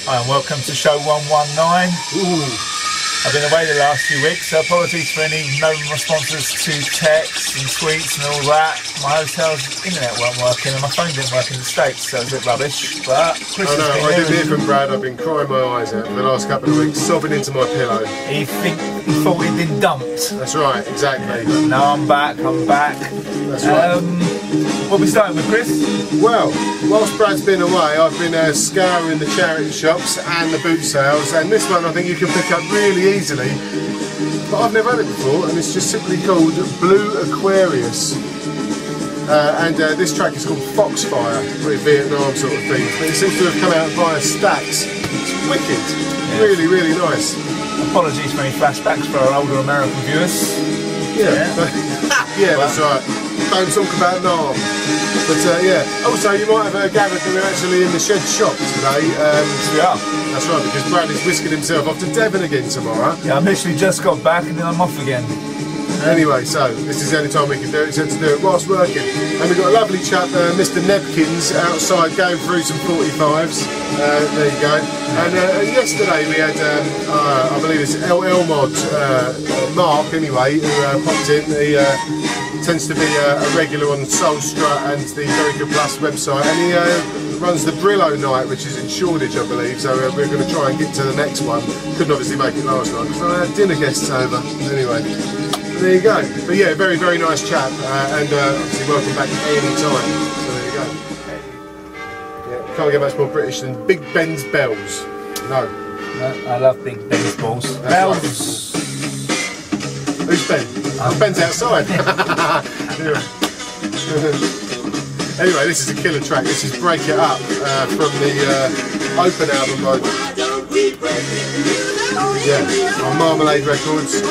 Hi and welcome to show 119. I've been away the last few weeks, so apologies for any no responses to texts and tweets and all that. My hotel's internet weren't working and my phone didn't work in the States, so it was a bit rubbish. But Chris has been I didn't hear from Brad. I've been crying my eyes out for the last couple of weeks, sobbing into my pillow. He thought he'd been dumped. That's right, exactly. Now I'm back. That's right. What are we starting with, Chris? Well, whilst Brad's been away, I've been scouring the charity shops and the boot sales, and this one I think you can pick up really easily. But I've never had it before, and it's just simply called Blue Aquarius. This track is called Foxfire, very Vietnam sort of thing. But it seems to have come out via stacks. It's wicked. Yeah. Really, really nice. Apologies for any flashbacks for our older American viewers. Yeah, that's right. Don't talk about Nam. But yeah, also you might have gathered that we're actually in the shed shop today. We are. That's right, because Brad is whisking himself off to Devon again tomorrow. Yeah, I literally just got back and then I'm off again. Anyway, so this is the only time we can do it, so to do it whilst working. And we've got a lovely chap, Mr. Nebkins, outside going through some 45s. There you go. And yesterday we had, I believe it's LL Mod, Mark anyway, who popped in. He tends to be a regular on Soulstrut and the Very Good Plus website. And he runs the Brillo night, which is in Shoreditch, I believe. So we're going to try and get to the next one. Couldn't obviously make it last night because I had dinner guests over. Anyway. There you go. But yeah, very, very nice chap, and obviously welcome back any time. So there you go. Yeah, can't get much more British than Big Ben's bells. No. I love Big Ben's balls. Bells. Right. Who's Ben? Oh, Ben's outside. Anyway, this is a killer track. This is Break It Up from the Open album on Marmalade Records.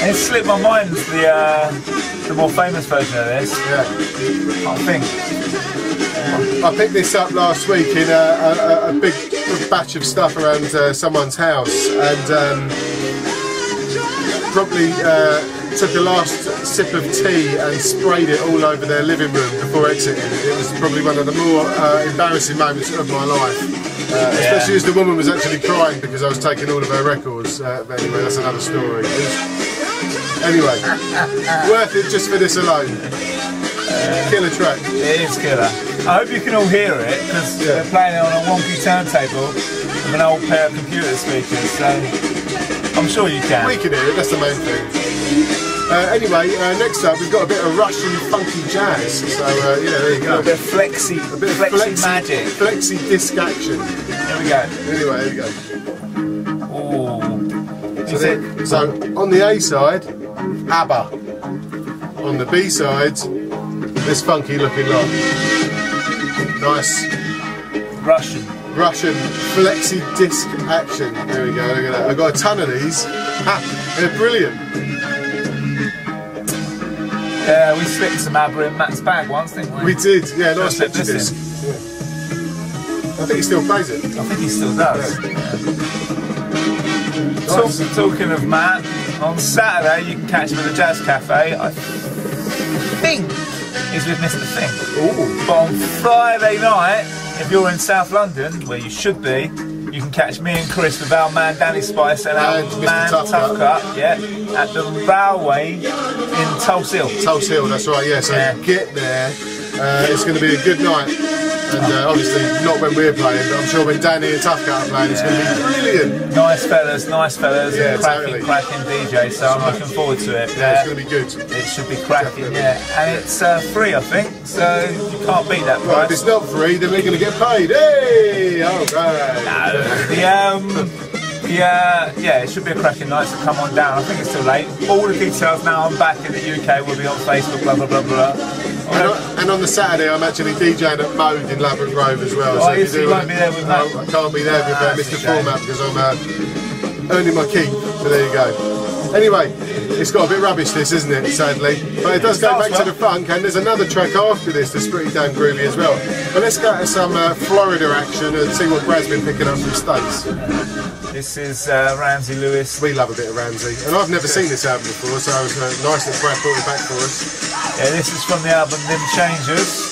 And it slipped my mind the more famous version of this. Yeah. I think. I picked this up last week in a big batch of stuff around someone's house, and probably took a last sip of tea and sprayed it all over their living room before exiting. It was probably one of the more embarrassing moments of my life. Especially as the woman was actually crying because I was taking all of her records. But anyway, that's another story. Anyway, worth it just for this alone. Killer track. It is killer. I hope you can all hear it because we're playing it on a wonky turntable with an old pair of computer speakers. So I'm sure you can. We can hear it. That's the main thing. Anyway, next up we've got a bit of Russian funky jazz. So yeah, there you go. A bit of flexi magic. Flexi disc action. Here we go. Anyway, here we go. Ooh. So on the A side, ABBA. On the B side, this funky looking lot. Nice. Russian flexi disc action. There we go, look at that. I've got a ton of these. Ha! They're brilliant. Yeah, we slipped some ABBA in Matt's bag once, didn't we? We did, yeah, nice flexi disc. Yeah. I think he still plays it. I think he still does. Yeah. Nice. Talking of Matt, on Saturday you can catch him at the Jazz Cafe. I think he's with Mr. Thing. Ooh. But on Friday night, if you're in South London, where you should be, you can catch me and Chris with our man Danny Spice and our man Tough Cut, at the Railway in Tulse Hill. Tulse Hill, that's right, yeah. So get there. It's going to be a good night. And obviously not when we're playing, but I'm sure when Danny and Tough Cut are playing, it's going to be brilliant. Nice fellas, yeah, and cracking DJ, so I'm looking forward to it. Yeah, it's going to be good. It should be cracking, and it's free, I think, so you can't beat that price. Well, if it's not free, then we're going to get paid. Hey, alright. Yeah, it should be a cracking night, so come on down. I think it's too late. All the details now, I'm back in the UK, will be on Facebook, blah blah blah blah. And on the Saturday I'm actually DJing at Mode in Laverick Grove as well. Oh, so you won't be there with Matt? I can't be there with Mr. Format because I'm earning my keep, but there you go. Anyway, it's got a bit rubbish this, isn't it, sadly? But it does go back to the funk, and there's another track after this that's pretty damn groovy as well. But let's go to some Florida action and see what Brad's been picking up from States. This is Ramsey Lewis. We love a bit of Ramsey, and I've never seen this album before, so it was nice that Brad brought it back for us. Yeah, this is from the album Limb Changers,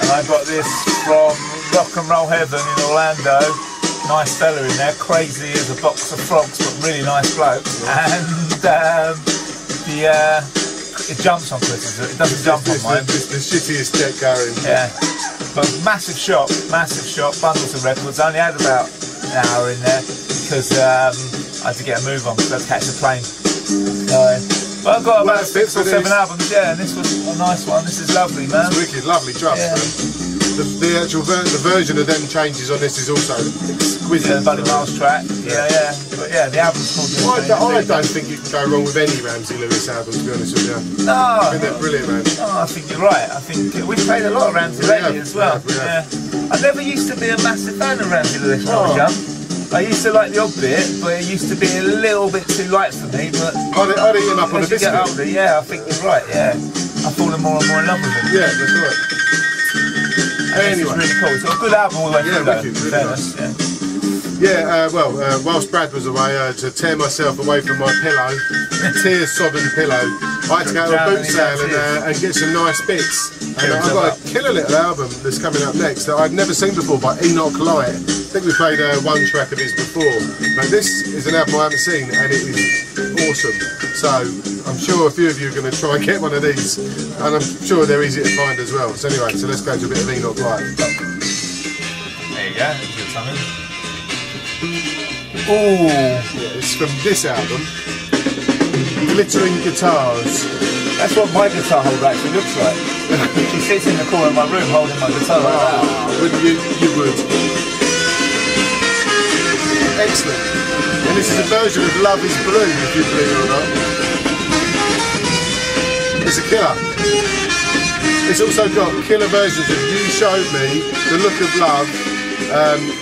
and I got this from Rock and Roll Heaven in Orlando. nice fella in there, crazy as a box of frogs, but really nice bloke. And it jumps on Chris's. It doesn't jump on mine. It's the shittiest deck going. Yeah, but massive shop, bundles of records. I only had about an hour in there because I had to get a move on because I had to catch a plane. But I've got about 6 or 7 albums, yeah, and this was a nice one. This is lovely, man. It's wicked, lovely drums, man. The actual version of them changes on this is also exquisite. Yeah, the Buddy Miles track. Yeah. But yeah, the album's called. I don't think you can go wrong with any Ramsey Lewis album, to be honest with you. No. I think they're brilliant, man. No, I think you're right. I think we've played a lot of Ramsey lately as well. Yeah. I never used to be a massive fan of Ramsey Lewis when I was young. I used to like the odd bit, but it used to be a little bit too light for me. But I'd eat him up on a biscuit. Get older, yeah, I think you're right. Yeah, I've fallen more and more in love with him. Yeah, that's right. Anyway, it's really cool. It's a good album all the way through. Wicked, really nice. Whilst Brad was away, to tear myself away from my pillow, tear-sodden pillow, I had to go to a boot sale and get some nice bits. And I've got a killer little album that's coming up next that I've never seen before by Enoch Light. I think we played one track of his before, but this is an album I haven't seen and it is awesome. So I'm sure a few of you are going to try and get one of these, and I'm sure they're easy to find as well. So anyway, let's go to a bit of Enoch Light. There you go, good something. Oh, yeah, it's from this album, Glittering Guitars. That's what my guitar holder actually looks like. She sits in the corner of my room holding my guitar like that. You would. Excellent. And this is a version of Love is Blue, if you believe it or not. It's a killer. It's also got killer versions of You Showed Me, The Look of Love,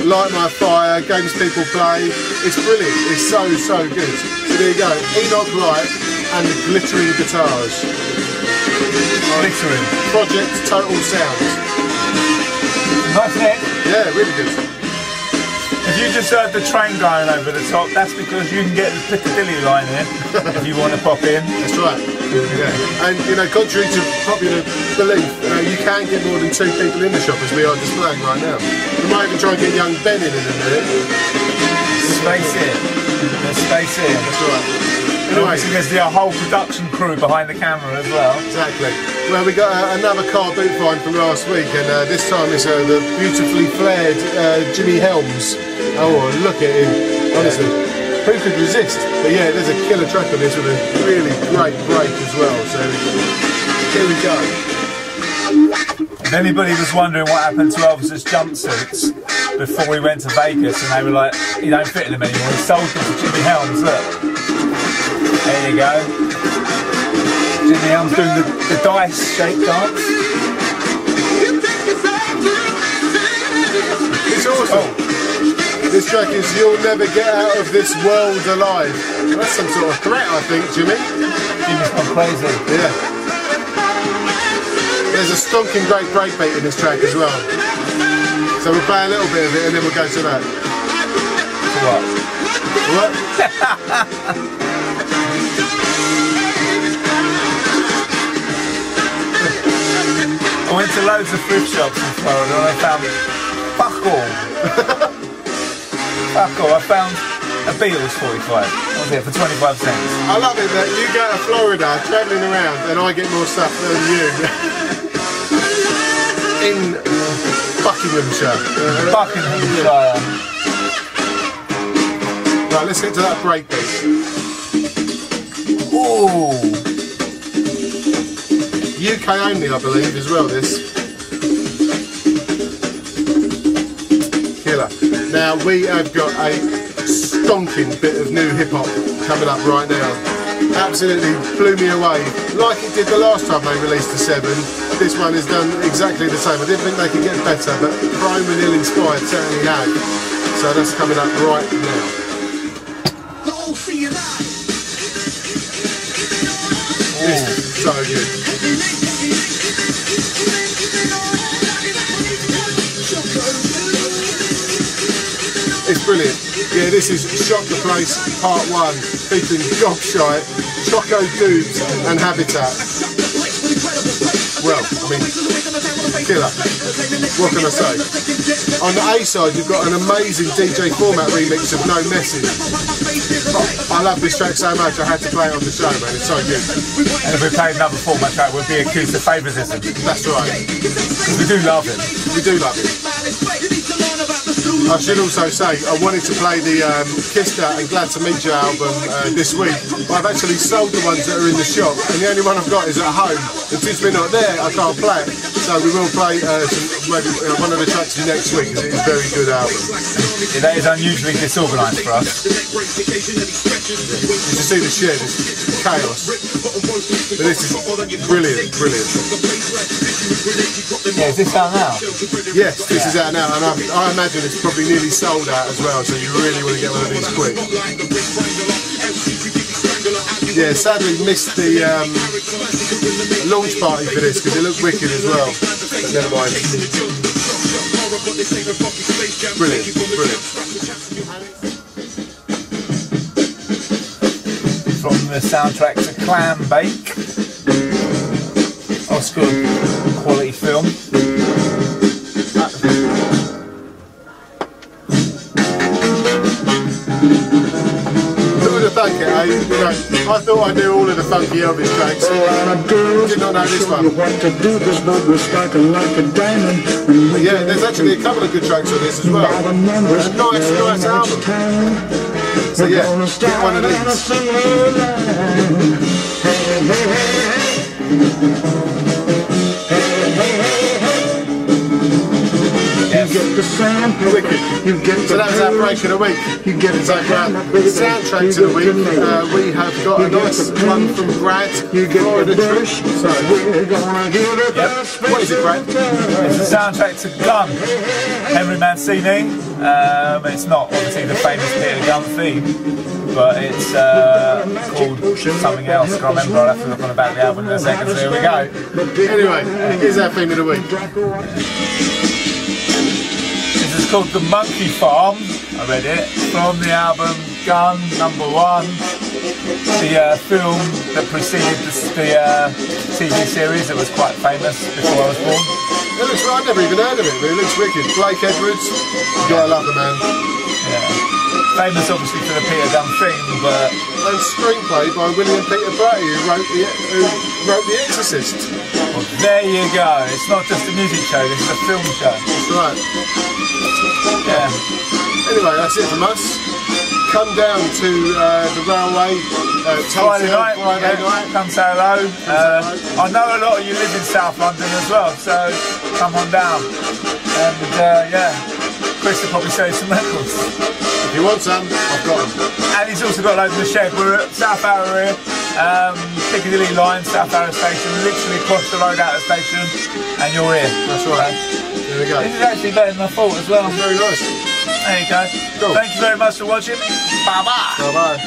Light My Fire, Games People Play. It's brilliant. It's so good. So there you go. Enoch Light and the Glittering Guitars. Glittering. Project Total Sound. Nice neck. Yeah, really good. If you just heard the train going over the top, that's because you can get the Piccadilly line in if you want to pop in. That's right. Yeah. And you know, contrary to popular belief, you can get more than 2 people in the shop as we are displaying right now. We might even try and get young Ben in a minute. Space in. There's space in. That's right. Anyway, there's the whole production crew behind the camera as well. Exactly. Well, we got another car boot find from last week, and this time it's the beautifully flared Jimmy Helms. Oh, look at him. Honestly, who could resist? But yeah, there's a killer track on this with a really great break as well. So here we go. If anybody was wondering what happened to Elvis's jumpsuits before we went to Vegas, and they were like, "You don't fit in them anymore," he sold them to Jimmy Helms. Look. There you go. Jimmy Helms doing the dice shake dance. It's awesome. This track is You'll Never Get Out of This World Alive. That's some sort of threat, I think, Jimmy. Jimmy's gone crazy. Yeah. There's a stonking great breakbeat in this track as well. So we'll play a little bit of it and then we'll go to that. What? I went to loads of thrift shops in Florida and I found fuck all. Fuck all. I found a Beatles 45. What was it, for 25 cents? I love it that you go to Florida travelling around and I get more stuff than you. In Buckinghamshire. Buckinghamshire. Right, let's get to that breakbeat. Ooh. UK only, I believe, as well, this. Killer. Now, we have got a stonking bit of new hip-hop coming up right now. Absolutely blew me away. Like it did the last time they released the 7, this one has done exactly the same. I didn't think they could get better, but Chrome and Ill-Inspired certainly have. So that's coming up right now. This is so good. It's brilliant. Yeah, this is Shock the Place Part 1, featuring Gobshite, Choco Dudes and Habitat. well, I mean, killer. What can I say? On the A side, you've got an amazing DJ format remix of No Message. I love this track so much, I had to play it on the show, man. It's so good. And if we played another format track, we'd be accused of favouritism. That's right. Because we do love it. We do love it. I should also say, I wanted to play the Kissed and Glad to Meet You album this week, but I've actually sold the ones that are in the shop, and the only one I've got is at home, and since we're not there, I can't play it, so we will play maybe one of the tracks next week, because it is a very good album. Yeah, that is unusually disorganised for us. You see the shed, it's chaos, but this is brilliant, brilliant. Yeah, is this out now? Yes, this is out now, and I imagine it's probably nearly sold out as well, so you really want to get one of these quick. Yeah, sadly missed the launch party for this because it looked wicked as well, but never mind. Brilliant, brilliant. From the soundtrack to Clambake, Oscar quality film. Thank you, I thought I knew all of the funky Elvis tracks. Did not know this one. But yeah, there's actually a couple of good tracks on this as well. A nice album. So yeah, get one of wicked. So that was our break of the week. So soundtrack to the week, we have got a nice one from Brad, Florida trip. So, what is it, Brad? It's the soundtrack to Gun, Henry Mancini. It's not obviously the famous Peter Gunn theme, but it's called something else. I can't remember. I'll have to look on the back of the album in a second. So here we go. Anyway, here's our theme of the week. It's called The Monkey Farm, I read it, from the album Gun #1, the film that preceded the TV series that was quite famous before I was born. It looks right, I've never even heard of it, but it looks wicked. Blake Edwards, you gotta love the man. Yeah. Famous obviously for the Peter Gunn theme, but... And screenplay by William Peter Blatty, who wrote The Exorcist. Well, there you go, it's not just a music show, this is a film show. That's right. Yeah. Anyway, that's it from us. Come down to the railway Friday night. Come say hello. I know a lot of you live in South London as well, so come on down. And yeah, Chris will probably show you some records. If you want some, I've got them. And he's also got loads in the shed. We're at South Arrow here, Piccadilly line, South Arrow station, literally across the road out of the station, and you're here. That's right. There we go. This is actually better than I thought as well. Very nice. There you go. Cool. Thank you very much for watching. Bye bye. Bye bye.